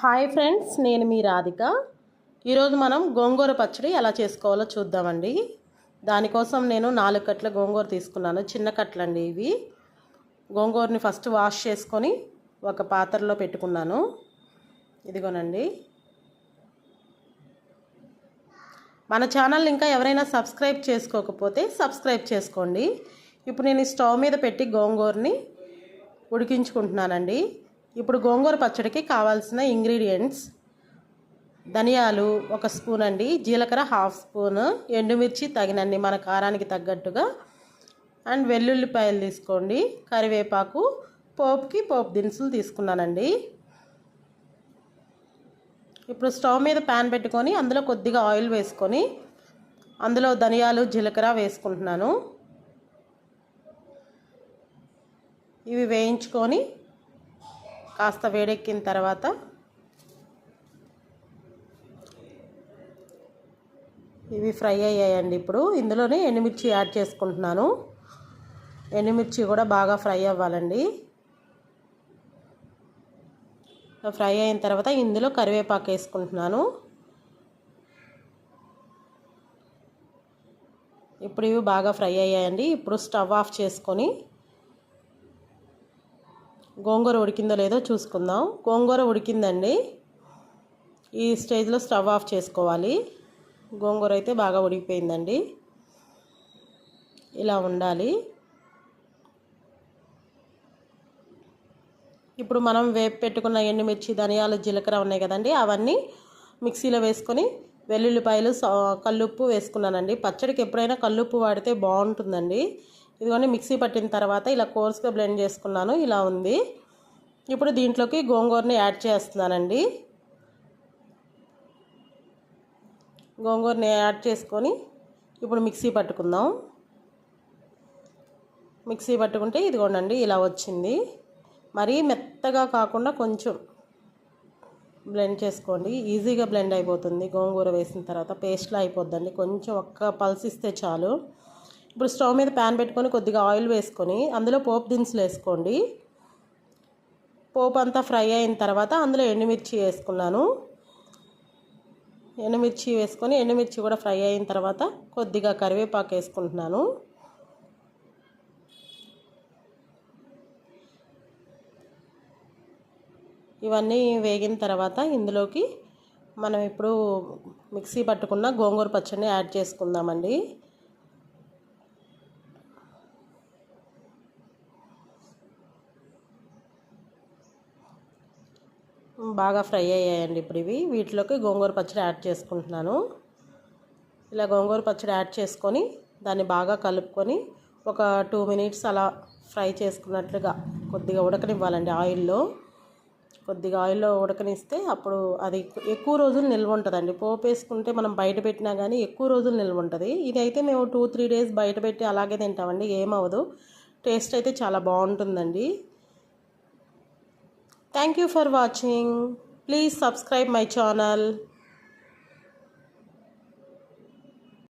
Hi friends, నేను మీ రాధిక. ఈరోజు మనం గోంగూర పచ్చడి ఎలా చేసుకోవాలో చూద్దామండి. దానికోసం నేను 4 కట్టల గోంగూర తీసుకున్నాను. చిన్న కట్టలండి ఇవి. గోంగూరని ఫస్ట్ వాష్ చేసుకొని ఒక పాత్రలో పెట్టుకున్నాను. ఇదిగోనండి. మన ఛానల్ ఇంకా ఎవరైనా సబ్స్క్రైబ్ చేసుకోకపోతే సబ్స్క్రైబ్ చేసుకోండి. ఇప్పుడు నేను స్టవ్ మీద పెట్టి గోంగూరని ఉడికించుకుంటున్నానండి. ఇప్పుడు గోంగూర పచ్చడికి కావాల్సిన ఇంగ్రీడియంట్స్: ధనియాలు 1 స్పూన్ అండి, జీలకర్ర 1/2 స్పూన్, ఎండుమిర్చి తగినన్ని మన కారానికి తగ్గట్టుగా, అండ్ వెల్లుల్లిపాయలు తీసుకోండి, కరివేపాకు, పోపు దినుసులు తీసుకున్నానండి. ఇప్పుడు స్టవ్ మీద ప్యాన్ పెట్టుకొని అందులో కొద్దిగా ఆయిల్ వేసుకొని అందులో ధనియాలు జీలకర్ర వేసుకుంటున్నాను. ఇవి వేయించుకొని కాస్త వేడెక్కిన తర్వాత ఇవి ఫ్రై అయ్యాయండి. ఇప్పుడు ఇందులోనే ఎండుమిర్చి యాడ్ చేసుకుంటున్నాను. ఎండుమిర్చి కూడా బాగా ఫ్రై అవ్వాలండి. ఫ్రై అయిన తర్వాత ఇందులో కరివేపాకు వేసుకుంటున్నాను. ఇప్పుడు ఇవి బాగా ఫ్రై అయ్యాయండి. ఇప్పుడు స్టవ్ ఆఫ్ చేసుకొని గోంగూర ఉడికిందో లేదో చూసుకుందాం. గోంగూర ఉడికిందండి. ఈ స్టేజ్లో స్టవ్ ఆఫ్ చేసుకోవాలి. గోంగూర అయితే బాగా ఉడికిపోయిందండి. ఇలా ఉండాలి. ఇప్పుడు మనం వేపు పెట్టుకున్న ఎండుమిర్చి, ధనియాలు, జీలకర్ర ఉన్నాయి కదండి, అవన్నీ మిక్సీలో వేసుకొని వెల్లుల్లిపాయలు, కల్లుప్పు వేసుకున్నానండి. పచ్చడికి ఎప్పుడైనా కల్లుప్పు వాడితే బాగుంటుందండి. ఇదిగోని మిక్సీ పట్టిన తర్వాత ఇలా కోర్స్గా బ్లెండ్ చేసుకున్నాను. ఇలా ఉంది. ఇప్పుడు దీంట్లోకి గోంగూరని యాడ్ చేస్తున్నానండి. గోంగూరని యాడ్ చేసుకొని ఇప్పుడు మిక్సీ పట్టుకుందాం. మిక్సీ పట్టుకుంటే ఇదిగోండి ఇలా వచ్చింది. మరీ మెత్తగా కాకుండా కొంచెం బ్లెండ్ చేసుకోండి. ఈజీగా బ్లెండ్ అయిపోతుంది. గోంగూర వేసిన తర్వాత పేస్ట్లా అయిపోద్దండి. కొంచెం ఒక్క పల్స్ ఇస్తే చాలు. ఇప్పుడు స్టవ్ మీద ప్యాన్ పెట్టుకొని కొద్దిగా ఆయిల్ వేసుకొని అందులో పోపు దినుసులు వేసుకోండి. పోపు అంతా ఫ్రై అయిన తర్వాత అందులో ఎండుమిర్చి వేసుకున్నాను. ఎండుమిర్చి వేసుకొని ఎండుమిర్చి కూడా ఫ్రై అయిన తర్వాత కొద్దిగా కరివేపాకు వేసుకుంటున్నాను. ఇవన్నీ వేగిన తర్వాత ఇందులోకి మనం ఇప్పుడు మిక్సీ పట్టుకున్న గోంగూర పచ్చడిని యాడ్ చేసుకుందామండి. బాగా ఫ్రై అయ్యాయండి. ఇప్పుడు వీటిలోకి గోంగూర పచ్చడి యాడ్ చేసుకుంటున్నాను. ఇలా గోంగూర పచ్చడి యాడ్ చేసుకొని దాన్ని బాగా కలుపుకొని ఒక 2 మినిట్స్ అలా ఫ్రై చేసుకున్నట్లుగా కొద్దిగా ఉడకనివ్వాలండి. కొద్దిగా ఆయిల్లో ఉడకనిస్తే అప్పుడు అది ఎక్కువ రోజులు నిల్వ ఉంటుందండి. పోపు వేసుకుంటే మనం బయట పెట్టినా కానీ ఎక్కువ రోజులు నిల్వ ఉంటుంది. ఇదైతే మేము 2-3 డేస్ బయట పెట్టి అలాగే తింటామండి. ఏమవ్వదు. టేస్ట్ అయితే చాలా బాగుంటుందండి. Thank you for watching. Please subscribe my channel.